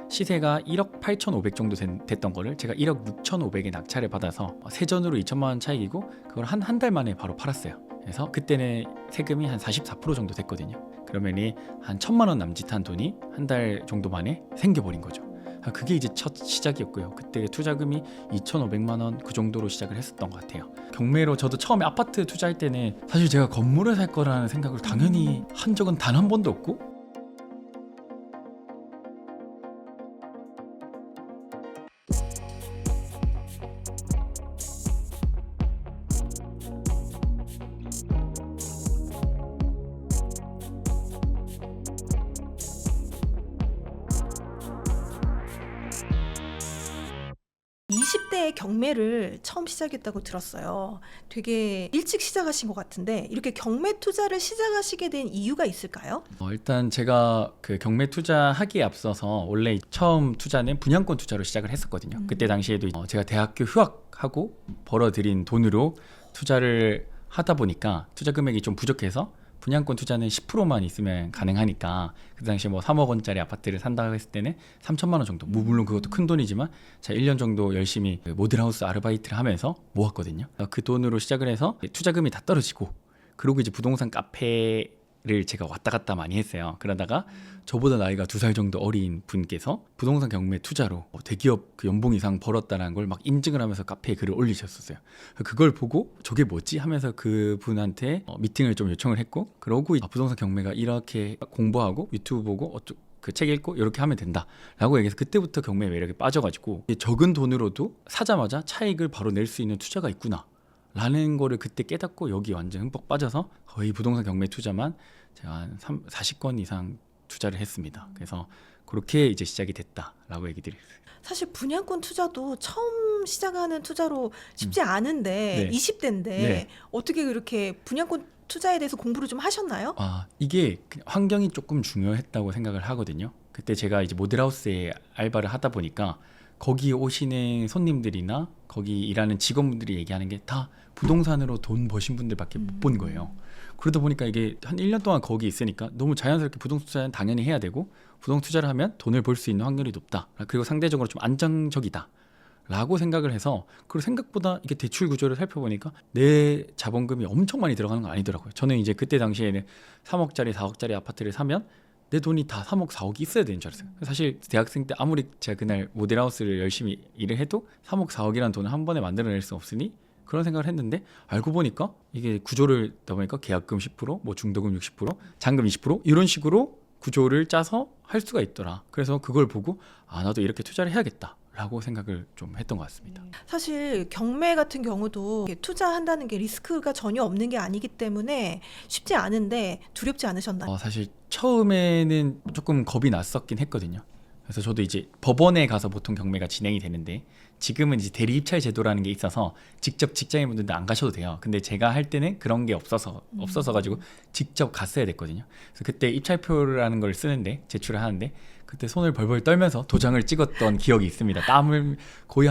시세가 1억 8,500 정도 됐던 거를 제가 1억 6,500에 낙찰을 받아서 세전으로 2천만 원 차익이고 그걸 한 달 만에 바로 팔았어요. 그래서 그때는 세금이 한 44% 정도 됐거든요. 그러면이 한 1,000만 원 남짓한 돈이 한 달 정도 만에 생겨버린 거죠. 그게 이제 첫 시작이었고요. 그때 투자금이 2,500만 원 그 정도로 시작을 했었던 것 같아요. 경매로 저도 처음에 아파트 투자할 때는 사실 제가 건물을 살 거라는 생각을 당연히 한 적은 단 한 번도 없고, 20대에 경매를 처음 시작했다고 들었어요. 되게 일찍 시작하신 것 같은데 이렇게 경매 투자를 시작하시게 된 이유가 있을까요? 일단 제가 그 경매 투자하기에 앞서서 원래 처음 투자는 분양권 투자로 시작을 했었거든요. 그때 당시에도 제가 대학교 휴학하고 벌어들인 돈으로 투자를 하다 보니까 투자 금액이 좀 부족해서 분양권 투자는 10%만 있으면 가능하니까 그 당시에 뭐 3억 원짜리 아파트를 산다고 했을 때는 3천만 원 정도, 물론 그것도 큰 돈이지만 제가 1년 정도 열심히 모델하우스 아르바이트를 하면서 모았거든요. 그 돈으로 시작을 해서 투자금이 다 떨어지고, 그리고 이제 부동산 카페를 제가 왔다 갔다 많이 했어요. 그러다가 저보다 나이가 2살 정도 어린 분께서 부동산 경매 투자로 대기업 그 연봉 이상 벌었다는 걸 막 인증을 하면서 카페에 글을 올리셨었어요. 그걸 보고 저게 뭐지 하면서 그분한테 미팅을 좀 요청을 했고, 그러고 부동산 경매가 이렇게 공부하고 유튜브 보고 그 책 읽고 이렇게 하면 된다라고 얘기해서 그때부터 경매 매력에 빠져가지고 적은 돈으로도 사자마자 차익을 바로 낼 수 있는 투자가 있구나 라는 거를 그때 깨닫고 여기 완전 흠뻑 빠져서 거의 부동산 경매 투자만 제가 한 40건 이상 투자를 했습니다. 그래서 그렇게 이제 시작이 됐다라고 얘기 드리겠습니다. 사실 분양권 투자도 처음 시작하는 투자로 쉽지 않은데 네. 20대인데 네. 어떻게 그렇게 분양권 투자에 대해서 공부를 좀 하셨나요? 이게 그냥 환경이 조금 중요했다고 생각을 하거든요. 그때 제가 이제 모델하우스에 알바를 하다 보니까 거기 오시는 손님들이나 거기 일하는 직원분들이 얘기하는 게 다 부동산으로 돈 버신 분들밖에 못 본 거예요. 그러다 보니까 이게 한 1년 동안 거기 있으니까 너무 자연스럽게 부동산 투자는 당연히 해야 되고, 부동산 투자를 하면 돈을 벌 수 있는 확률이 높다, 그리고 상대적으로 좀 안정적이다 라고 생각을 해서, 그리고 생각보다 이게 대출 구조를 살펴보니까 내 자본금이 엄청 많이 들어가는 건 아니더라고요. 저는 이제 그때 당시에는 3억짜리 4억짜리 아파트를 사면 내 돈이 다 3억 4억이 있어야 되는 줄 알았어요. 사실 대학생 때 아무리 제가 그날 모델하우스를 열심히 일을 해도 3억 4억이라는 돈을 한 번에 만들어낼 수 없으니 그런 생각을 했는데, 알고 보니까 이게 구조를 넣다 보니까 계약금 10%, 뭐 중도금 60%, 잔금 20% 이런 식으로 구조를 짜서 할 수가 있더라. 그래서 그걸 보고 나도 이렇게 투자를 해야겠다 라고 생각을 좀 했던 것 같습니다. 사실 경매 같은 경우도 이렇게 투자한다는 게 리스크가 전혀 없는 게 아니기 때문에 쉽지 않은데 두렵지 않으셨나요? 사실 처음에는 조금 겁이 났었긴 했거든요. 그래서 저도 이제 법원에 가서 보통 경매가 진행이 되는데, 지금은 이제 대리 입찰 제도라는 게 있어서 직접 직장인분들도 안 가셔도 돼요. 근데 제가 할 때는 그런 게 없어서 가지고 직접 갔어야 됐거든요. 그래서 그때 입찰표라는 걸 쓰는데, 제출을 하는데 그때 손을 벌벌 떨면서 도장을 찍었던 기억이 있습니다. 땀을 거의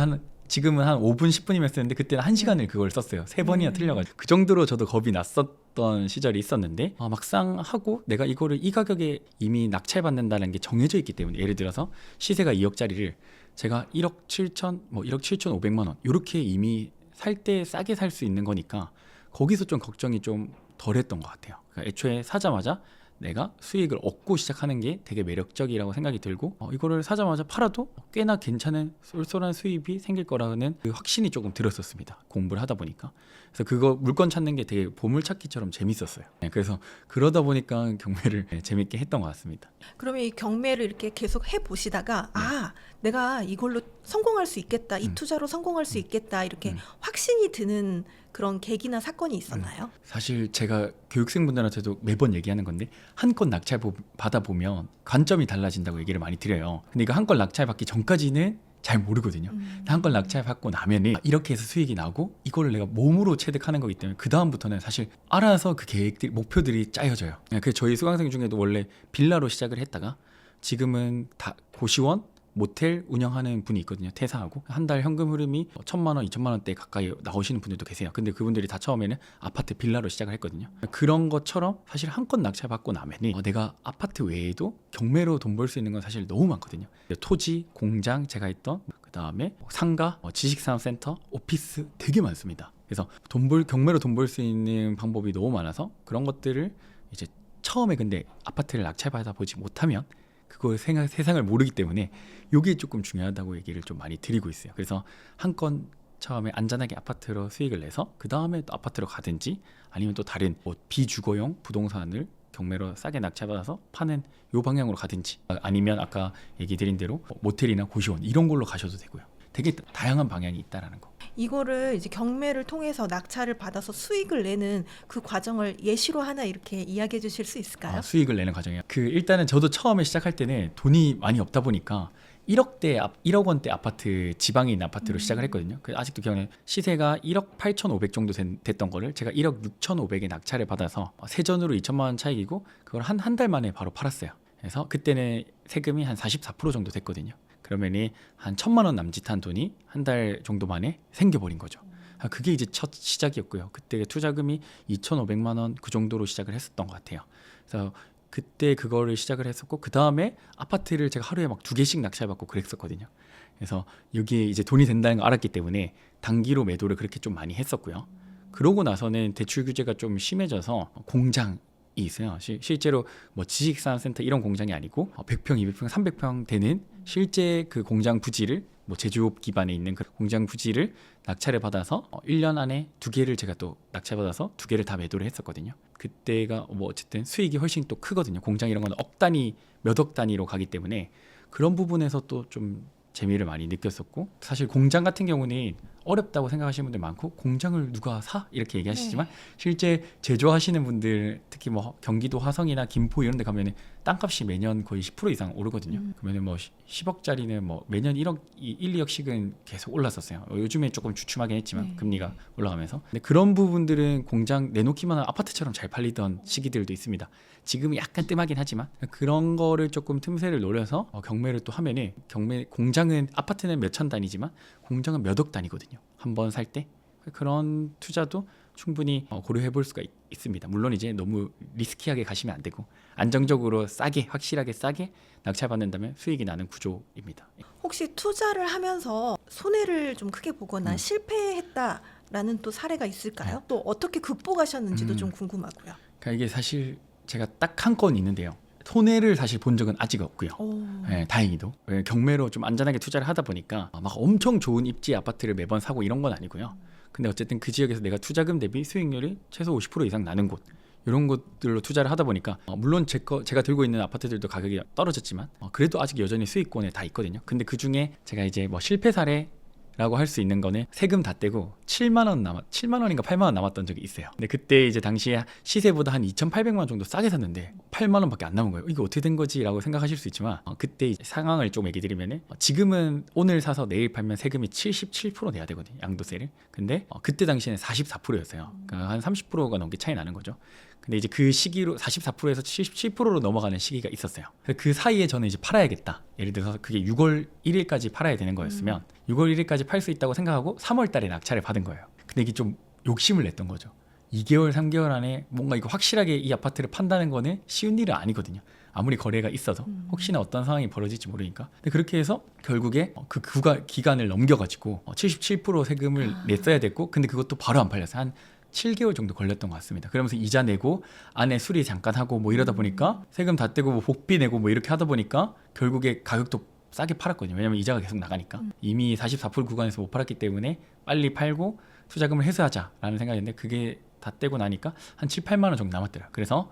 지금은 한 5분 10분이면 쓰는데 그때는 1시간을 그걸 썼어요. 3번이나 틀려가지고. 그 정도로 저도 겁이 났었던 시절이 있었는데, 막상 하고 내가 이거를 이 가격에 이미 낙찰받는다는 게 정해져 있기 때문에, 예를 들어서 시세가 2억짜리를 제가 1억 7천, 뭐 1억 7,500만 원 이렇게 이미 살 때 싸게 살 수 있는 거니까 거기서 좀 걱정이 좀 덜했던 것 같아요. 그러니까 애초에 사자마자 내가 수익을 얻고 시작하는 게 되게 매력적이라고 생각이 들고, 이거를 사자마자 팔아도 꽤나 괜찮은 쏠쏠한 수입이 생길 거라는 그 확신이 조금 들었었습니다. 공부를 하다 보니까. 그래서 그거 물건 찾는 게 되게 보물찾기처럼 재밌었어요. 그래서 그러다 보니까 경매를 재밌게 했던 것 같습니다. 그러면 이 경매를 이렇게 계속 해보시다가 내가 이걸로 성공할 수 있겠다, 이 투자로 성공할 수 있겠다 이렇게 확신이 드는 그런 계기나 사건이 있었나요? 사실 제가 교육생분들한테도 매번 얘기하는 건데, 한 건 낙찰 받아보면 관점이 달라진다고 얘기를 많이 드려요. 근데 이거 한 건 낙찰 받기 전까지는 잘 모르거든요. 한 건 낙찰 받고 나면은 이렇게 해서 수익이 나고 이거를 내가 몸으로 체득하는 거기 때문에 그 다음부터는 사실 알아서 그 계획들, 목표들이 짜여져요. 그래서 저희 수강생 중에도 원래 빌라로 시작을 했다가 지금은 다 고시원, 모텔 운영하는 분이 있거든요. 퇴사하고 한 달 현금 흐름이 1,000만 원, 2,000만 원대 가까이 나오시는 분들도 계세요. 근데 그분들이 다 처음에는 아파트 빌라로 시작을 했거든요. 그런 것처럼 사실 한 건 낙찰받고 나면 내가 아파트 외에도 경매로 돈 벌 수 있는 건 사실 너무 많거든요. 토지, 공장, 제가 했던 그 다음에 상가, 지식산업센터, 오피스 되게 많습니다. 그래서 경매로 돈 벌 수 있는 방법이 너무 많아서 그런 것들을 이제 처음에 근데 아파트를 낙찰받아 보지 못하면 그걸 세상을 모르기 때문에 이게 조금 중요하다고 얘기를 좀 많이 드리고 있어요. 그래서 한 건 처음에 안전하게 아파트로 수익을 내서 그 다음에 또 아파트로 가든지 아니면 또 다른 비주거용 부동산을 경매로 싸게 낙찰받아서 파는 요 방향으로 가든지 아니면 아까 얘기 드린 대로 모텔이나 고시원 이런 걸로 가셔도 되고요. 되게 다양한 방향이 있다라는 거. 이거를 이제 경매를 통해서 낙찰을 받아서 수익을 내는 그 과정을 예시로 하나 이렇게 이야기해 주실 수 있을까요? 수익을 내는 과정이요. 일단은 저도 처음에 시작할 때는 돈이 많이 없다 보니까 1억 원대 아파트, 지방에 있는 아파트로 시작을 했거든요. 아직도 기억나요. 시세가 1억 8,500 정도 됐던 거를 제가 1억 6,500에 낙찰을 받아서 세전으로 2천만 원 차익이고 그걸 한 달 만에 바로 팔았어요. 그래서 그때는 세금이 한 44% 정도 됐거든요. 그러면은 한 1,000만 원 남짓한 돈이 한 달 정도 만에 생겨버린 거죠. 그게 이제 첫 시작이었고요. 그때 투자금이 2,500만 원 그 정도로 시작을 했었던 것 같아요. 그래서 그때 그거를 시작을 했었고 그 다음에 아파트를 제가 하루에 막 2개씩 낙찰받고 그랬었거든요. 그래서 여기에 이제 돈이 된다는 걸 알았기 때문에 단기로 매도를 그렇게 좀 많이 했었고요. 그러고 나서는 대출 규제가 좀 심해져서 공장이 있어요. 실제로 지식산업센터 이런 공장이 아니고 100평, 200평, 300평 되는 실제 그 공장 부지를 제조업 기반에 있는 그 공장 부지를 낙찰을 받아서 1년 안에 2개를 제가 또 낙찰받아서 2개를 다 매도를 했었거든요. 그때가 어쨌든 수익이 훨씬 또 크거든요. 공장 이런 건 억 단위, 몇 억 단위로 가기 때문에 그런 부분에서 또 좀 재미를 많이 느꼈었고 사실 공장 같은 경우는 어렵다고 생각하시는 분들 많고 공장을 누가 사? 이렇게 얘기하시지만 실제 제조하시는 분들 특히 경기도 화성이나 김포 이런 데 가면은 땅값이 매년 거의 10% 이상 오르거든요. 그러면은 10억짜리는 매년 1억, 1, 2억씩은 계속 올랐었어요. 요즘에 조금 주춤하긴 했지만 금리가 올라가면서. 근데 그런 부분들은 공장 내놓기만 하면 아파트처럼 잘 팔리던 시기들도 있습니다. 지금은 약간 뜸하긴 하지만 그런 거를 조금 틈새를 노려서 경매를 또 하면은 공장은 아파트는 몇천 단위지만 공장은 몇 억 단위거든요. 한번 살 때 그런 투자도 충분히 고려해 볼 수가 있습니다. 물론 이제 너무 리스키하게 가시면 안 되고 안정적으로 확실하게 싸게 낙찰받는다면 수익이 나는 구조입니다. 혹시 투자를 하면서 손해를 좀 크게 보거나 실패했다라는 또 사례가 있을까요? 또 어떻게 극복하셨는지도 좀 궁금하고요. 그러니까 이게 사실 제가 딱 한 건 있는데요. 손해를 사실 본 적은 아직 없고요. 다행히도 경매로 좀 안전하게 투자를 하다 보니까 막 엄청 좋은 입지 아파트를 매번 사고 이런 건 아니고요. 근데 어쨌든 그 지역에서 내가 투자금 대비 수익률이 최소 50% 이상 나는 곳 이런 것들로 투자를 하다 보니까 물론 제가 들고 있는 아파트들도 가격이 떨어졌지만 그래도 아직 여전히 수익권에 다 있거든요. 근데 그 중에 제가 이제 실패 사례라고 할 수 있는 거는 세금 다 떼고 7만 원인가 8만 원 남았던 적이 있어요. 근데 그때 이제 당시에 시세보다 한 2,800만 원 정도 싸게 샀는데 8만 원밖에 안 남은 거예요. 이거 어떻게 된 거지라고 생각하실 수 있지만 그때 이제 상황을 좀 얘기 드리면은 지금은 오늘 사서 내일 팔면 세금이 77% 내야 되거든요. 양도세를. 근데 그때 당시에는 44%였어요. 그러니까 한 30%가 넘게 차이 나는 거죠. 근데 이제 그 시기로 44%에서 77%로 넘어가는 시기가 있었어요. 그 사이에 저는 이제 팔아야겠다. 예를 들어서 그게 6월 1일까지 팔아야 되는 거였으면 6월 1일까지 팔 수 있다고 생각하고 3월 달에 낙찰을 받은 거예요. 근데 이게 좀 욕심을 냈던 거죠. 2개월, 3개월 안에 뭔가 이거 확실하게 이 아파트를 판다는 거는 쉬운 일은 아니거든요. 아무리 거래가 있어도 혹시나 어떤 상황이 벌어질지 모르니까. 근데 그렇게 해서 결국에 그 기간을 넘겨가지고 77% 세금을 냈어야 됐고 근데 그것도 바로 안 팔렸어요. 한 7개월 정도 걸렸던 것 같습니다. 그러면서 이자 내고 안에 수리 잠깐 하고 이러다 보니까 세금 다 떼고 복비 내고 이렇게 하다 보니까 결국에 가격도 싸게 팔았거든요. 왜냐면 이자가 계속 나가니까. 이미 44% 구간에서 못 팔았기 때문에 빨리 팔고 투자금을 회수하자라는 생각이었는데 그게 다 떼고 나니까 한 7, 8만 원 정도 남았더라고요. 그래서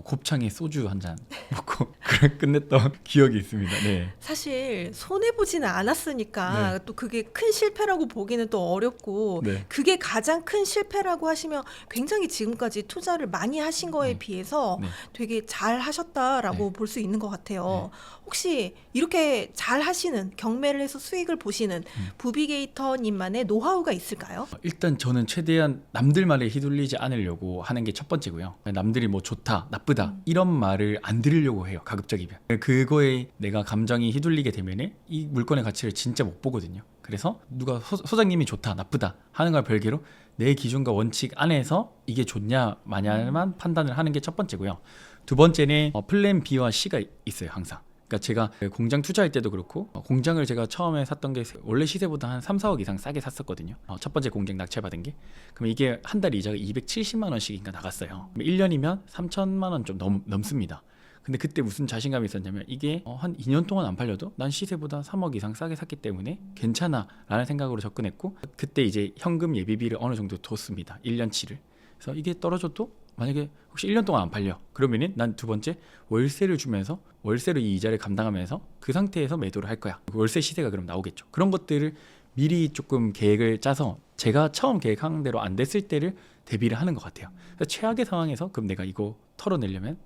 곱창에 소주 한 잔 먹고 끝냈던 기억이 있습니다. 네. 사실 손해보지는 않았으니까 또 그게 큰 실패라고 보기는 또 어렵고 그게 가장 큰 실패라고 하시면 굉장히 지금까지 투자를 많이 하신 거에 비해서 되게 잘 하셨다라고 볼 수 있는 것 같아요. 혹시 이렇게 잘 하시는 경매를 해서 수익을 보시는 부비게이터님만의 노하우가 있을까요? 일단 저는 최대한 남들 말에 휘둘리지 않으려고 하는 게 첫 번째고요. 남들이 좋다 좋다, 나쁘다 이런 말을 안 들으려고 해요. 가급적이면. 그거에 내가 감정이 휘둘리게 되면 이 물건의 가치를 진짜 못 보거든요. 그래서 누가 소장님이 좋다, 나쁘다 하는 걸 별개로 내 기준과 원칙 안에서 이게 좋냐 마냐만 판단을 하는 게 첫 번째고요. 두 번째는 플랜 B와 C가 있어요. 항상. 그러니까 제가 공장 투자할 때도 그렇고 공장을 제가 처음에 샀던 게 원래 시세보다 한 3, 4억 이상 싸게 샀었거든요. 첫 번째 공장 낙찰받은 게. 그럼 이게 한 달 이자가 270만 원씩인가 나갔어요. 1년이면 3천만 원 좀 넘습니다. 근데 그때 무슨 자신감이 있었냐면 이게 한 2년 동안 안 팔려도 난 시세보다 3억 이상 싸게 샀기 때문에 괜찮아 라는 생각으로 접근했고, 그때 이제 현금 예비비를 어느 정도 뒀습니다. 1년치를. 그래서 이게 떨어져도 만약에 혹시 1년 동안 안 팔려 그러면은 난 두 번째 월세를 주면서 월세로 이 이자를 감당하면서 그 상태에서 매도를 할 거야. 월세 시세가 그럼 나오겠죠. 그런 것들을 미리 조금 계획을 짜서 제가 처음 계획한 대로 안 됐을 때를 대비를 하는 것 같아요. 그래서 최악의 상황에서 그럼 내가 이거 털어내려면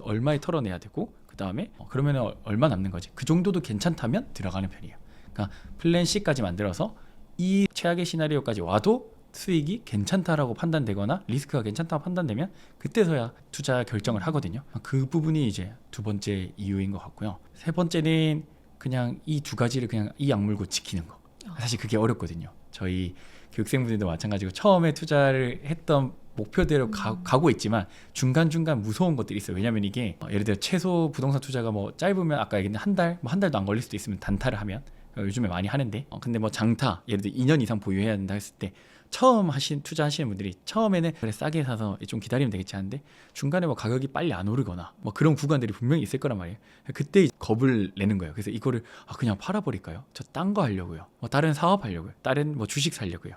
얼마에 털어내야 되고 그 다음에 그러면 얼마 남는 거지. 그 정도도 괜찮다면 들어가는 편이에요. 그러니까 플랜 C까지 만들어서 이 최악의 시나리오까지 와도 수익이 괜찮다라고 판단되거나 리스크가 괜찮다고 판단되면 그때서야 투자 결정을 하거든요. 그 부분이 이제 두 번째 이유인 것 같고요. 세 번째는 그냥 이 두 가지를 그냥 이 악물고 지키는 거. 사실 그게 어렵거든요. 저희 교육생분들도 마찬가지고 처음에 투자를 했던 목표대로 가고 있지만 중간중간 무서운 것들이 있어요. 왜냐하면 이게 예를 들어 최소 부동산 투자가 뭐 짧으면 아까 얘기했는데 한 달도 안 걸릴 수도 있으면 단타를 하면 요즘에 많이 하는데 근데 뭐 장타 예를 들어 2년 이상 보유해야 된다 했을 때 처음 투자하시는 분들이 처음에는 그래 싸게 사서 좀 기다리면 되겠지 하는데 중간에 뭐 가격이 빨리 안 오르거나 뭐 그런 구간들이 분명히 있을 거란 말이에요. 그때 겁을 내는 거예요. 그래서 이거를 그냥 팔아버릴까요? 저 딴 거 하려고요. 뭐 다른 사업 하려고요. 다른 뭐 주식 살려고요.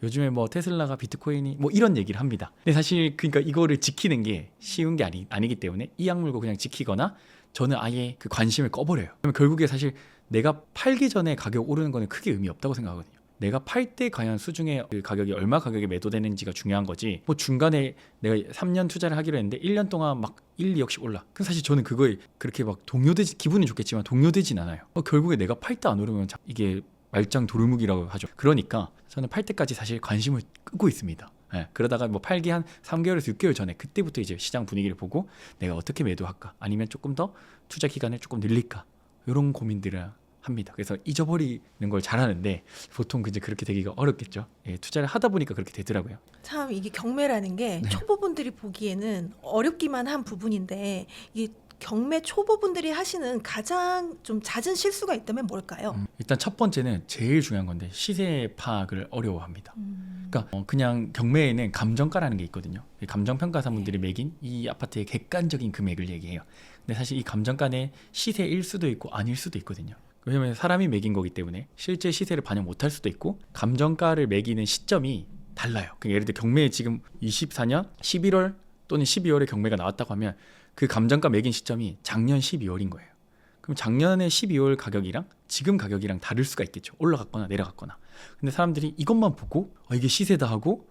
요즘에 뭐 테슬라가 비트코인이 뭐 이런 얘기를 합니다. 근데 사실 그러니까 이거를 지키는 게 쉬운 게 아니기 때문에 이 악물고 그냥 지키거나 저는 아예 그 관심을 꺼버려요. 그러면 결국에 사실 내가 팔기 전에 가격 오르는 거는 크게 의미 없다고 생각하거든요. 내가 팔 때 과연 수중에 그 가격이 얼마 가격에 매도되는지가 중요한 거지. 뭐 중간에 내가 3년 투자를 하기로 했는데 1년 동안 막 1, 2억씩 올라. 그럼 사실 저는 그거에 그렇게 막 기분은 좋겠지만 동요되진 않아요. 결국에 내가 팔 때 안 오르면 이게 말짱 도루묵이라고 하죠. 그러니까 저는 팔 때까지 사실 관심을 끄고 있습니다. 그러다가 뭐 팔기 한 3개월에서 6개월 전에 그때부터 이제 시장 분위기를 보고 내가 어떻게 매도할까 아니면 조금 더 투자 기간을 조금 늘릴까 이런 고민들을 합니다. 그래서 잊어버리는 걸 잘하는데 보통 이제 그렇게 되기가 어렵겠죠. 투자를 하다 보니까 그렇게 되더라고요. 참 이게 경매라는 게 초보분들이 보기에는 어렵기만 한 부분인데 이게 경매 초보분들이 하시는 가장 좀 잦은 실수가 있다면 뭘까요? 일단 첫 번째는 제일 중요한 건데 시세 파악을 어려워합니다. 그러니까 그냥 경매에는 감정가라는 게 있거든요. 감정평가사분들이 매긴 이 아파트의 객관적인 금액을 얘기해요. 근데 사실 이 감정가는 시세일 수도 있고 아닐 수도 있거든요. 왜냐면 사람이 매긴 거기 때문에 실제 시세를 반영 못할 수도 있고 감정가를 매기는 시점이 달라요. 그러니까 예를 들어 경매에 지금 24년 11월 또는 12월에 경매가 나왔다고 하면 그 감정가 매긴 시점이 작년 12월인 거예요. 그럼 작년에 12월 가격이랑 지금 가격이랑 다를 수가 있겠죠. 올라갔거나 내려갔거나. 근데 사람들이 이것만 보고 이게 시세다 하고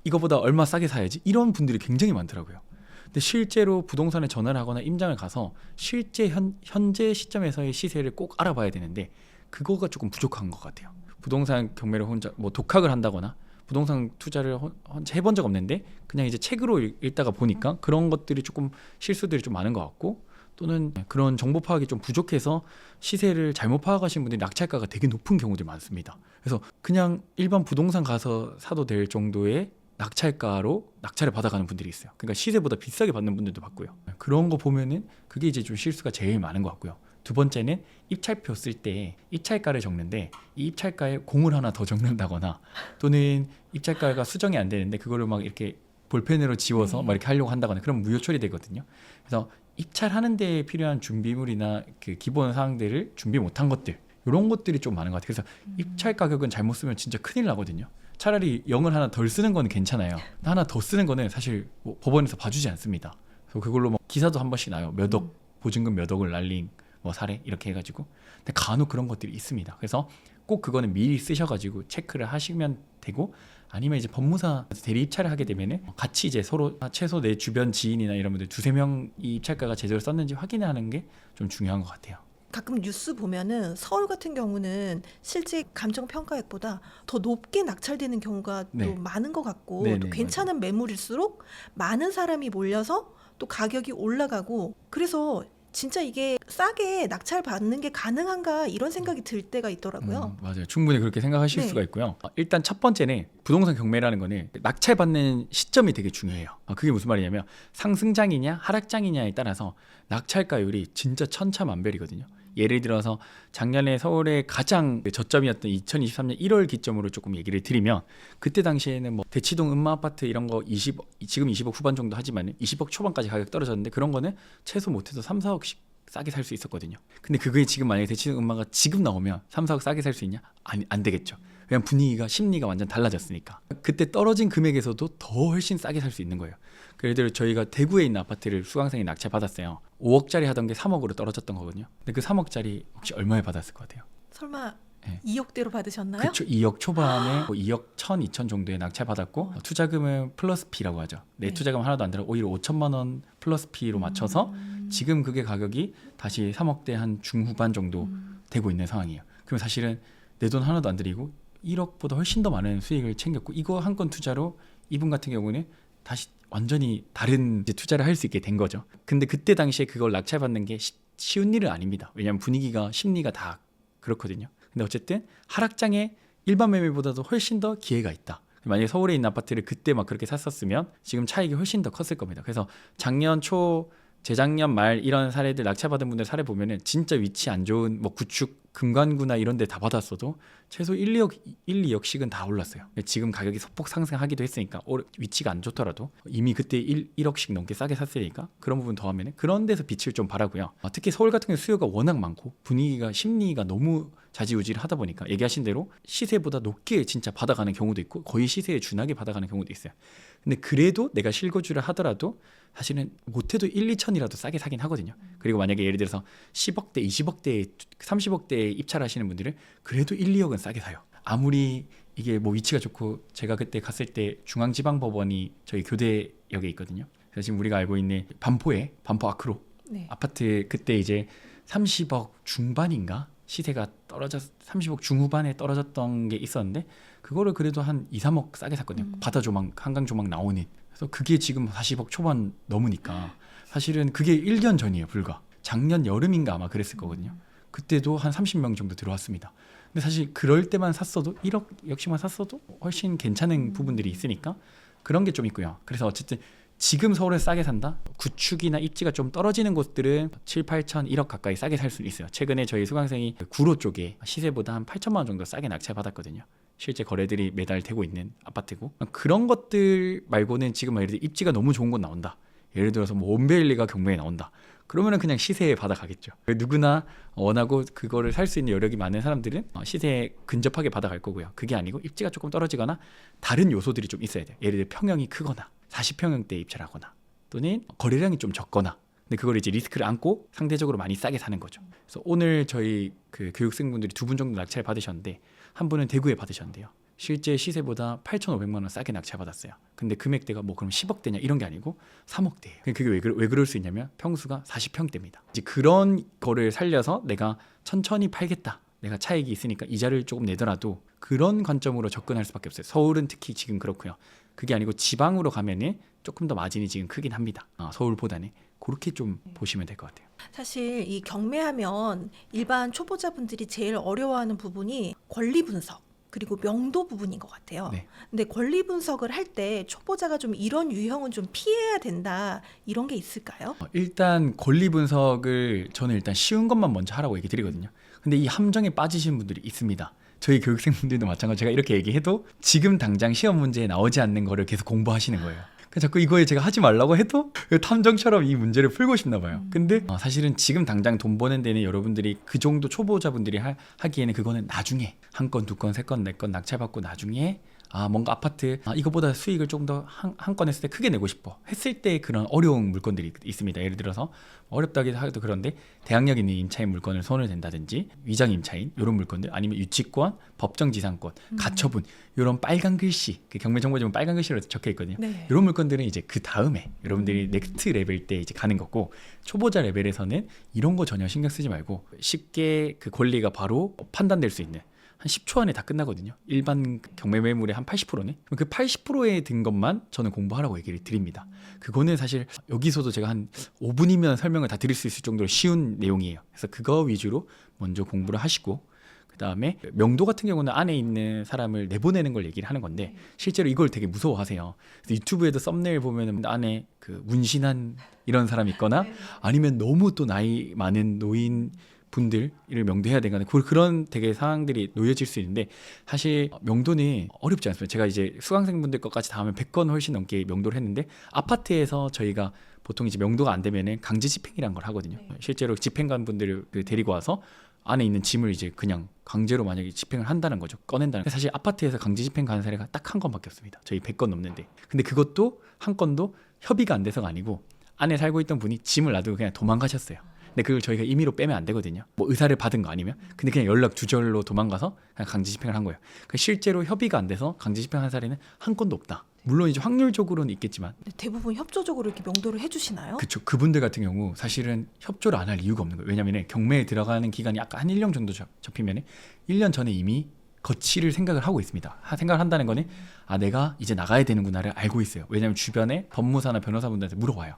이거보다 얼마 싸게 사야지 이런 분들이 굉장히 많더라고요. 근데 실제로 부동산에 전화를 하거나 임장을 가서 실제 현재 시점에서의 시세를 꼭 알아봐야 되는데 그거가 조금 부족한 것 같아요. 부동산 경매를 혼자 뭐 독학을 한다거나 부동산 투자를 혼자 해본 적 없는데 그냥 이제 책으로 읽다가 보니까 그런 것들이 조금 실수들이 좀 많은 것 같고 또는 그런 정보 파악이 좀 부족해서 시세를 잘못 파악하신 분들이 낙찰가가 되게 높은 경우들이 많습니다. 그래서 그냥 일반 부동산 가서 사도 될 정도의 낙찰가로 낙찰을 받아가는 분들이 있어요. 그러니까 시세보다 비싸게 받는 분들도 봤고요. 그런 거 보면은 그게 이제 좀 실수가 제일 많은 것 같고요. 두 번째는 입찰표 쓸 때 입찰가를 적는데 이 입찰가에 공을 하나 더 적는다거나 또는 입찰가가 수정이 안 되는데 그거를 막 이렇게 볼펜으로 지워서 막 이렇게 하려고 한다거나 그럼 무효 처리되거든요. 그래서 입찰하는 데 필요한 준비물이나 그 기본 사항들을 준비 못한 것들 이런 것들이 좀 많은 것 같아요. 그래서 입찰 가격은 잘못 쓰면 진짜 큰일 나거든요. 차라리 0을 하나 덜 쓰는 거는 괜찮아요. 하나 더 쓰는 거는 사실 뭐 법원에서 봐주지 않습니다. 그래서 그걸로 뭐 기사도 한 번씩 나요. 몇 억, 보증금 몇 억을 날린 뭐 사례 이렇게 해가지고. 근데 간혹 그런 것들이 있습니다. 그래서 꼭 그거는 미리 쓰셔가지고 체크를 하시면 되고 아니면 이제 법무사 대리 입찰을 하게 되면은 같이 이제 서로 최소 내 주변 지인이나 이런 분들 두세 명 이 입찰가가 제대로 썼는지 확인하는 게 좀 중요한 것 같아요. 가끔 뉴스 보면은 서울 같은 경우는 실제 감정 평가액보다 더 높게 낙찰되는 경우가 네. 또 많은 것 같고 네네, 또 괜찮은 매물일수록 많은 사람이 몰려서 또 가격이 올라가고 그래서 진짜 이게 싸게 낙찰 받는 게 가능한가 이런 생각이 들 때가 있더라고요. 맞아요. 충분히 그렇게 생각하실 네. 수가 있고요. 일단 첫 번째는 부동산 경매라는 거는 낙찰받는 시점이 되게 중요해요. 그게 무슨 말이냐면 상승장이냐 하락장이냐에 따라서 낙찰가율이 진짜 천차만별이거든요. 예를 들어서 작년에 서울의 가장 저점이었던 2023년 1월 기점으로 조금 얘기를 드리면 그때 당시에는 뭐 대치동 음마아파트 이런 거 지금 20억 후반 정도 하지만 20억 초반까지 가격 떨어졌는데 그런 거는 최소 못해도 3, 4억씩 싸게 살 수 있었거든요. 근데 그게 지금 만약에 대치동 음마가 지금 나오면 3, 4억 싸게 살 수 있냐? 아니, 안 되겠죠. 왜냐면 분위기가 심리가 완전 달라졌으니까. 그때 떨어진 금액에서도 더 훨씬 싸게 살 수 있는 거예요. 예를 들어 저희가 대구에 있는 아파트를 수강생이 낙찰 받았어요. 5억짜리 하던 게 3억으로 떨어졌던 거거든요. 근데 그 3억짜리 혹시 얼마에 받았을 것 같아요? 설마 네. 2억대로 받으셨나요? 그렇죠. 2억 초반에 뭐 2억 1천, 2천 정도에 낙찰 받았고 투자금은 플러스 P라고 하죠. 내 네. 투자금 하나도 안 들어 오히려 5천만 원 플러스 P로 맞춰서 지금 그게 가격이 다시 3억대 한 중후반 정도 되고 있는 상황이에요. 그럼 사실은 내 돈 하나도 안 들이고 1억보다 훨씬 더 많은 수익을 챙겼고 이거 한 건 투자로 이분 같은 경우는 다시 완전히 다른 이제 투자를 할 수 있게 된 거죠. 근데 그때 당시에 그걸 낙찰받는 게 쉬운 일은 아닙니다. 왜냐하면 분위기가 심리가 다 그렇거든요. 근데 어쨌든 하락장에 일반 매매보다도 훨씬 더 기회가 있다. 만약에 서울에 있는 아파트를 그때 막 그렇게 샀었으면 지금 차익이 훨씬 더 컸을 겁니다. 그래서 작년 초 재작년 말 이런 사례들 낙찰받은 분들 사례 보면은 진짜 위치 안 좋은 뭐 구축 금관구나 이런 데 다 받았어도 최소 1, 2억씩은 다 올랐어요. 지금 가격이 소폭 상승하기도 했으니까 위치가 안 좋더라도 이미 그때 1억씩 넘게 싸게 샀으니까 그런 부분 더하면 그런 데서 빛을 좀 발하고요. 특히 서울 같은 경우 수요가 워낙 많고 분위기가 심리가 너무 좌지우지를 하다 보니까 얘기하신 대로 시세보다 높게 진짜 받아가는 경우도 있고 거의 시세에 준하게 받아가는 경우도 있어요. 근데 그래도 내가 실거주를 하더라도 사실은 못해도 1, 2천이라도 싸게 사긴 하거든요. 그리고 만약에 예를 들어서 10억대, 20억대, 30억대에 입찰하시는 분들은 그래도 1, 2억은 싸게 사요. 아무리 이게 뭐 위치가 좋고 제가 그때 갔을 때 중앙지방법원이 저희 교대역에 있거든요. 그래서 지금 우리가 알고 있는 반포 아크로 네. 아파트 그때 이제 30억 중반인가 시세가 떨어져 30억 중후반에 떨어졌던 게 있었는데 그거를 그래도 한 2, 3억 싸게 샀거든요. 바다 조망, 한강 조망 나오는. 그래서 그게 지금 40억 초반 넘으니까 사실은 그게 1년 전이에요, 불과. 작년 여름인가 아마 그랬을 거거든요. 그때도 한 30명 정도 들어왔습니다. 근데 사실 그럴 때만 샀어도 1억 역시만 샀어도 훨씬 괜찮은 부분들이 있으니까 그런 게 좀 있고요. 그래서 어쨌든 지금 서울에 싸게 산다? 구축이나 입지가 좀 떨어지는 곳들은 7, 8천, 1억 가까이 싸게 살 수 있어요. 최근에 저희 수강생이 구로 쪽에 시세보다 한 8천만 원 정도 싸게 낙찰받았거든요. 실제 거래들이 매달 되고 있는 아파트고 그런 것들 말고는 지금 예를 들어 입지가 너무 좋은 곳 나온다. 예를 들어서 뭐 원베일리가 경매에 나온다. 그러면은 그냥 시세에 받아가겠죠. 누구나 원하고 그거를 살 수 있는 여력이 많은 사람들은 시세에 근접하게 받아갈 거고요. 그게 아니고 입지가 조금 떨어지거나 다른 요소들이 좀 있어야 돼요. 예를 들어 평형이 크거나 40평형대에 입찰하거나 또는 거래량이 좀 적거나 근데 그걸 이제 리스크를 안고 상대적으로 많이 싸게 사는 거죠. 그래서 오늘 저희 그 교육생분들이 2분 정도 낙찰 받으셨는데 한 분은 대구에 받으셨는데요. 실제 시세보다 8,500만 원 싸게 낙찰 받았어요. 근데 금액대가 뭐 그럼 10억대냐 이런 게 아니고 3억대예요. 그게 왜 그럴 수 있냐면 평수가 40평대입니다. 이제 그런 거를 살려서 내가 천천히 팔겠다. 내가 차익이 있으니까 이자를 조금 내더라도 그런 관점으로 접근할 수밖에 없어요. 서울은 특히 지금 그렇고요. 그게 아니고 지방으로 가면은 조금 더 마진이 지금 크긴 합니다. 서울보다는 그렇게 좀 보시면 될 것 같아요. 사실 이 경매하면 일반 초보자분들이 제일 어려워하는 부분이 권리 분석 그리고 명도 부분인 것 같아요. 네. 근데 권리 분석을 할 때 초보자가 좀 이런 유형은 좀 피해야 된다 이런 게 있을까요? 일단 권리 분석을 저는 일단 쉬운 것만 먼저 하라고 얘기 드리거든요. 근데 이 함정에 빠지신 분들이 있습니다. 저희 교육생분들도 마찬가지로 제가 이렇게 얘기해도 지금 당장 시험 문제에 나오지 않는 거를 계속 공부하시는 거예요. 자꾸 이거에 제가 하지 말라고 해도 탐정처럼 이 문제를 풀고 싶나 봐요. 근데 사실은 지금 당장 돈 버는 데는 여러분들이 그 정도 초보자분들이 하기에는 그거는 나중에 한 건, 두 건, 세 건, 네 건 낙찰받고 나중에 뭔가 아파트 이거보다 수익을 조금 더 한 건 했을 때 크게 내고 싶어 했을 때 그런 어려운 물건들이 있습니다. 예를 들어서 어렵다기도 하도 그런데 대항력 있는 임차인 물건을 손을 댄다든지 위장 임차인 이런 물건들, 아니면 유치권, 법정지상권, 가처분 이런 빨간 글씨, 그 경매정보지문 빨간 글씨로 적혀 있거든요. 네. 이런 물건들은 이제 그 다음에 여러분들이 넥스트 레벨 때 이제 가는 거고, 초보자 레벨에서는 이런 거 전혀 신경 쓰지 말고 쉽게 그 권리가 바로 판단될 수 있는, 한 10초 안에 다 끝나거든요. 일반 경매 매물의 한 80%네. 그 80%에 든 것만 저는 공부하라고 얘기를 드립니다. 그거는 사실 여기서도 제가 한 5분이면 설명을 다 드릴 수 있을 정도로 쉬운 내용이에요. 그래서 그거 위주로 먼저 공부를 하시고, 그 다음에 명도 같은 경우는 안에 있는 사람을 내보내는 걸 얘기를 하는 건데 실제로 이걸 되게 무서워하세요. 그래서 유튜브에도 썸네일 보면은 안에 그 문신한 이런 사람이 있거나 아니면 너무 또 나이 많은 노인 분들을 명도해야 되거나 그런 되게 상황들이 놓여질 수 있는데, 사실 명도는 어렵지 않습니다. 제가 이제 수강생분들 것까지 다 하면 100건 훨씬 넘게 명도를 했는데, 아파트에서 저희가 보통 이제 명도가 안 되면은 강제 집행이라는 걸 하거든요. 실제로 집행관 분들을 데리고 와서 안에 있는 짐을 이제 그냥 강제로 만약에 집행을 한다는 거죠. 꺼낸다는. 사실 아파트에서 강제 집행 가는 사례가 딱 한 건밖에 없습니다. 저희 100건 넘는데. 근데 그것도 한 건도 협의가 안 돼서가 아니고 안에 살고 있던 분이 짐을 놔두고 그냥 도망가셨어요. 근데 그걸 저희가 임의로 빼면 안 되거든요. 뭐 의사를 받은 거 아니면. 근데 그냥 연락 두절로 도망가서 그냥 강제 집행을 한 거예요. 그러니까 실제로 협의가 안 돼서 강제 집행한 사례는 한 건도 없다. 물론 이제 확률적으로는 있겠지만 대부분 협조적으로 이렇게 명도를 해주시나요? 그렇죠. 그분들 같은 경우 사실은 협조를 안 할 이유가 없는 거예요. 왜냐하면 경매에 들어가는 기간이 아까 한 1년 정도 접히면 1년 전에 이미 거치를 생각을 하고 있습니다. 생각을 한다는 거는 내가 이제 나가야 되는구나를 알고 있어요. 왜냐하면 주변에 법무사나 변호사분들한테 물어봐요.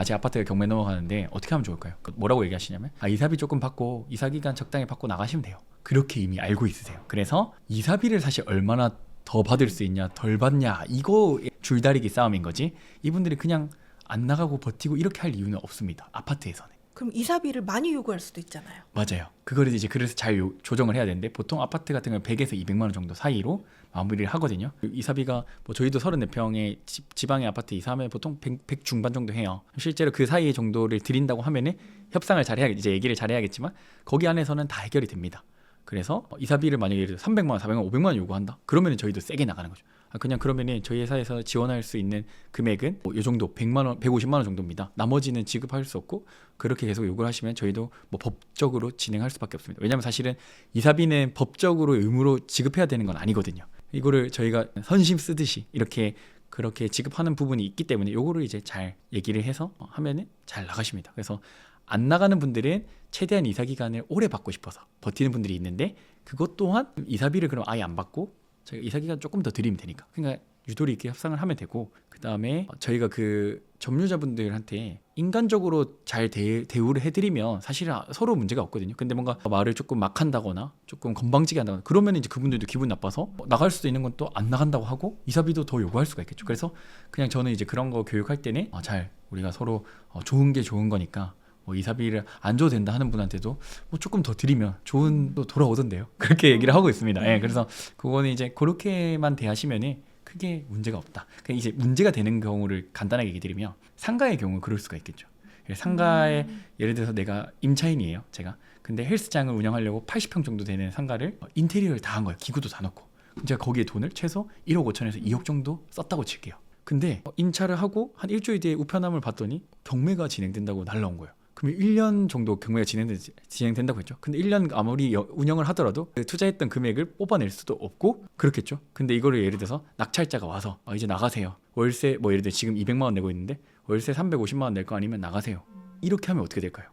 제 아파트가 경매 넘어가는데 어떻게 하면 좋을까요? 뭐라고 얘기하시냐면 이사비 조금 받고 이사기간 적당히 받고 나가시면 돼요. 그렇게 이미 알고 있으세요. 그래서 이사비를 사실 얼마나 더 받을 수 있냐 덜 받냐 이거 줄다리기 싸움인 거지, 이분들이 그냥 안 나가고 버티고 이렇게 할 이유는 없습니다. 아파트에서는. 그럼 이사비를 많이 요구할 수도 있잖아요. 맞아요. 그거를 이제 그래서 잘 조정을 해야 되는데, 보통 아파트 같은 경우는 100에서 200만 원 정도 사이로 마무리를 하거든요. 이사비가 뭐 저희도 34평의 지방의 아파트 이사하면 보통 100 중반 정도 해요. 실제로 그 사이 정도를 드린다고 하면은 협상을 잘 해야겠지, 이제 얘기를 잘 해야겠지만 거기 안에서는 다 해결이 됩니다. 그래서 이사비를 만약에 예를 들어 300만 원, 400만 원, 500만 원 요구한다. 그러면 저희도 세게 나가는 거죠. 그냥 그러면은 저희 회사에서 지원할 수 있는 금액은 이 정도 100만 원, 150만 원 정도입니다. 나머지는 지급할 수 없고, 그렇게 계속 요구를 하시면 저희도 뭐 법적으로 진행할 수밖에 없습니다. 왜냐하면 사실은 이사비는 법적으로 의무로 지급해야 되는 건 아니거든요. 이거를 저희가 선심 쓰듯이 이렇게 그렇게 지급하는 부분이 있기 때문에 요거를 이제 잘 얘기를 해서 하면은 잘 나가십니다. 그래서 안 나가는 분들은 최대한 이사 기간을 오래 받고 싶어서 버티는 분들이 있는데, 그것 또한 이사비를 그럼 아예 안 받고 저희가 이사 기간 조금 더 드리면 되니까 그러니까 유도리 있게 협상을 하면 되고, 그 다음에 저희가 그 점유자분들한테 인간적으로 잘 대우를 해드리면 사실은 서로 문제가 없거든요. 근데 뭔가 말을 조금 막 한다거나 조금 건방지게 한다거나 그러면 이제 그분들도 기분 나빠서 나갈 수도 있는 건 또 안 나간다고 하고 이사비도 더 요구할 수가 있겠죠. 그래서 그냥 저는 이제 그런 거 교육할 때는 잘 우리가 서로 좋은 게 좋은 거니까 뭐 이사비를 안 줘도 된다 하는 분한테도 뭐 조금 더 드리면 좋은 또 돌아오던데요. 그렇게 얘기를 하고 있습니다. 예, 그래서 그거는 이제 그렇게만 대하시면은 크게 문제가 없다. 그러니까 이제 문제가 되는 경우를 간단하게 얘기 드리면, 상가의 경우 그럴 수가 있겠죠. 상가에 예를 들어서 내가 임차인이에요, 제가. 근데 헬스장을 운영하려고 80평 정도 되는 상가를 인테리어를 다 한 거예요. 기구도 다 넣고. 제가 거기에 돈을 최소 1억 5천에서 2억 정도 썼다고 칠게요. 근데 임차를 하고 한 일주일 뒤에 우편함을 봤더니 경매가 진행된다고 날라온 거예요. 그러면 1년 정도 경매가 진행된다고 했죠. 근데 1년 아무리 운영을 하더라도 투자했던 금액을 뽑아낼 수도 없고 그렇겠죠. 근데 이거를 예를 들어서 낙찰자가 와서 이제 나가세요. 월세 뭐 예를 들어 지금 200만 원 내고 있는데 월세 350만 원 낼 거 아니면 나가세요. 이렇게 하면 어떻게 될까요?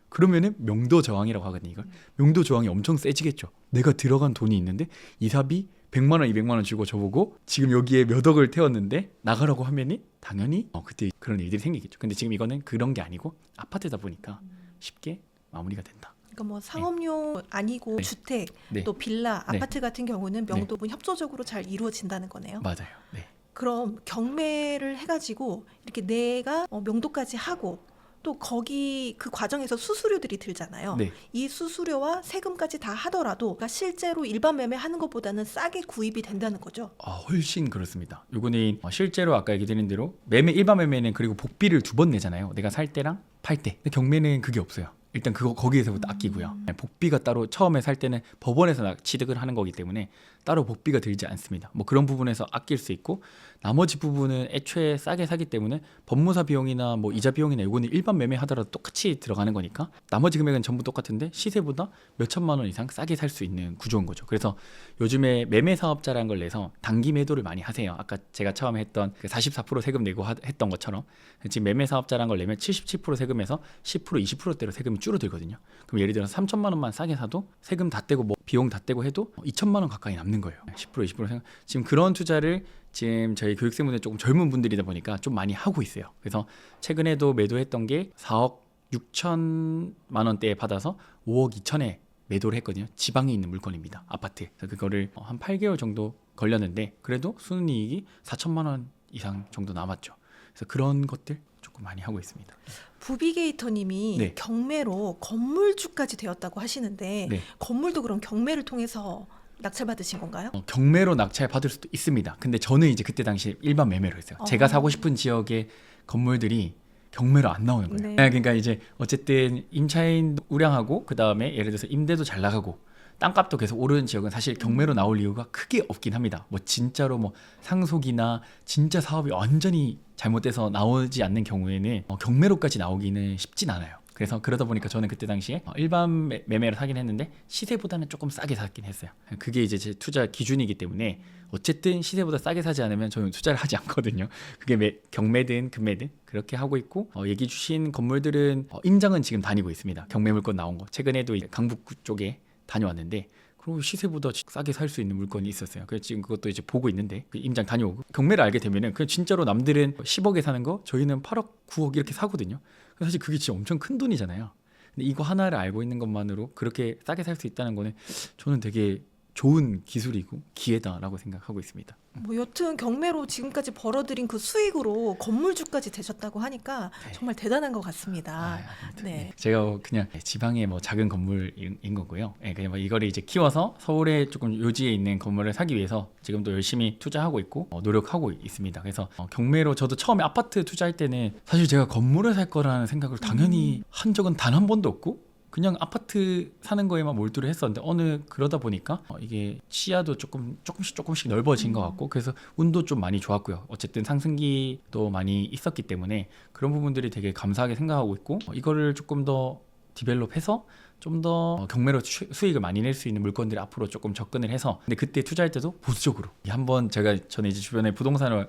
그러면은 명도 저항이라고 하거든요. 이걸. 명도 저항이 엄청 세지겠죠. 내가 들어간 돈이 있는데 이사비 100만 원, 200만 원 주고 저보고 지금 여기에 몇 억을 태웠는데 나가라고 하면이 당연히 그때 그런 일들이 생기겠죠. 근데 지금 이거는 그런 게 아니고 아파트다 보니까 쉽게 마무리가 된다. 그러니까 뭐 상업용 아니고 주택, 또 빌라, 아파트 같은 경우는 명도분 협조적으로 잘 이루어진다는 거네요. 맞아요. 네. 그럼 경매를 해가지고 이렇게 내가 명도까지 하고 또 거기 그 과정에서 수수료들이 들잖아요. 네. 이 수수료와 세금까지 다 하더라도 그러니까 실제로 일반 매매하는 것보다는 싸게 구입이 된다는 거죠. 훨씬 그렇습니다. 요거는 실제로 아까 얘기 드린 대로 일반 매매는 그리고 복비를 2번 내잖아요. 내가 살 때랑 팔 때. 근데 경매는 그게 없어요. 일단 거기에서부터 아끼고요. 복비가 따로 처음에 살 때는 법원에서 취득을 하는 거기 때문에 따로 복비가 들지 않습니다. 뭐 그런 부분에서 아낄 수 있고, 나머지 부분은 애초에 싸게 사기 때문에 법무사 비용이나 뭐 이자 비용이나 이거는 일반 매매 하더라도 똑같이 들어가는 거니까 나머지 금액은 전부 똑같은데 시세보다 몇 천만 원 이상 싸게 살 수 있는 구조인 거죠. 그래서 요즘에 매매 사업자라는 걸 내서 단기 매도를 많이 하세요. 아까 제가 처음에 했던 44% 세금 내고 했던 것처럼 지금 매매 사업자라는 걸 내면 77% 세금에서 10% 20%대로 세금이 줄어들거든요. 그럼 예를 들어서 3천만 원만 싸게 사도 세금 다 떼고 뭐 비용 다 떼고 해도 2천만 원 가까이 남는 거예요. 10% 20% 세금. 지금 그런 투자를 지금 저희 교육생분들 조금 젊은 분들이다 보니까 좀 많이 하고 있어요. 그래서 최근에도 매도했던 게 4억 6천만 원대에 받아서 5억 2천에 매도를 했거든요. 지방에 있는 물건입니다. 아파트. 그래서 그거를 한 8개월 정도 걸렸는데 그래도 순이익이 4천만 원 이상 정도 남았죠. 그래서 그런 것들 조금 많이 하고 있습니다. 부비게이터님이 네. 경매로 건물주까지 되었다고 하시는데 네. 건물도 그럼 경매를 통해서 낙찰받으신 건가요? 경매로 낙찰 받을 수도 있습니다. 근데 저는 이제 그때 당시 일반 매매로 했어요. 제가 사고 싶은 지역의 건물들이 경매로 안 나오는 거예요. 네. 그러니까 이제 어쨌든 임차인 우량하고 그 다음에 예를 들어서 임대도 잘 나가고 땅값도 계속 오르는 지역은 사실 경매로 나올 이유가 크게 없긴 합니다. 뭐 진짜로 뭐 상속이나 진짜 사업이 완전히 잘못돼서 나오지 않는 경우에는 경매로까지 나오기는 쉽진 않아요. 그래서 그러다 보니까 저는 그때 당시에 일반 매매로 사긴 했는데 시세보다는 조금 싸게 샀긴 했어요. 그게 이제 제 투자 기준이기 때문에 어쨌든 시세보다 싸게 사지 않으면 저는 투자를 하지 않거든요. 그게 경매든 금매든 그렇게 하고 있고, 얘기 주신 건물들은 임장은 지금 다니고 있습니다. 경매 물건 나온 거 최근에도 이제 강북구 쪽에 다녀왔는데 그리고 시세보다 싸게 살 수 있는 물건이 있었어요. 그래서 지금 그것도 이제 보고 있는데 그 임장 다녀오고 경매를 알게 되면은 그 진짜로 남들은 10억에 사는 거 저희는 8억, 9억 이렇게 사거든요. 사실 그게 진짜 엄청 큰 돈이잖아요. 근데 이거 하나를 알고 있는 것만으로 그렇게 싸게 살 수 있다는 거는 저는 되게 좋은 기술이고 기회다라고 생각하고 있습니다. 뭐 여튼 경매로 지금까지 벌어들인 그 수익으로 건물주까지 되셨다고 하니까 정말 대단한 것 같습니다. 네. 제가 그냥 지방의 뭐 작은 건물인 거고요. 그냥 뭐 이거를 이제 키워서 서울에 조금 요지에 있는 건물을 사기 위해서 지금도 열심히 투자하고 있고 노력하고 있습니다. 그래서 경매로 저도 처음에 아파트 투자할 때는 사실 제가 건물을 살 거라는 생각을 당연히 한 적은 단 한 번도 없고 그냥 아파트 사는 거에만 몰두를 했었는데 그러다 보니까 이게 시야도 조금씩 넓어진 것 같고 그래서 운도 좀 많이 좋았고요. 어쨌든 상승기도 많이 있었기 때문에 그런 부분들이 되게 감사하게 생각하고 있고 이거를 조금 더 디벨롭해서 좀 더 경매로 수익을 많이 낼 수 있는 물건들을 앞으로 조금 접근을 해서 근데 그때 투자할 때도 보수적으로 한번 저는 이제 주변에 부동산을 오래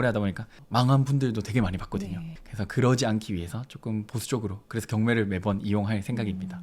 하다 보니까 망한 분들도 되게 많이 봤거든요. 네. 그래서 그러지 않기 위해서 조금 보수적으로 그래서 경매를 매번 이용할 생각입니다.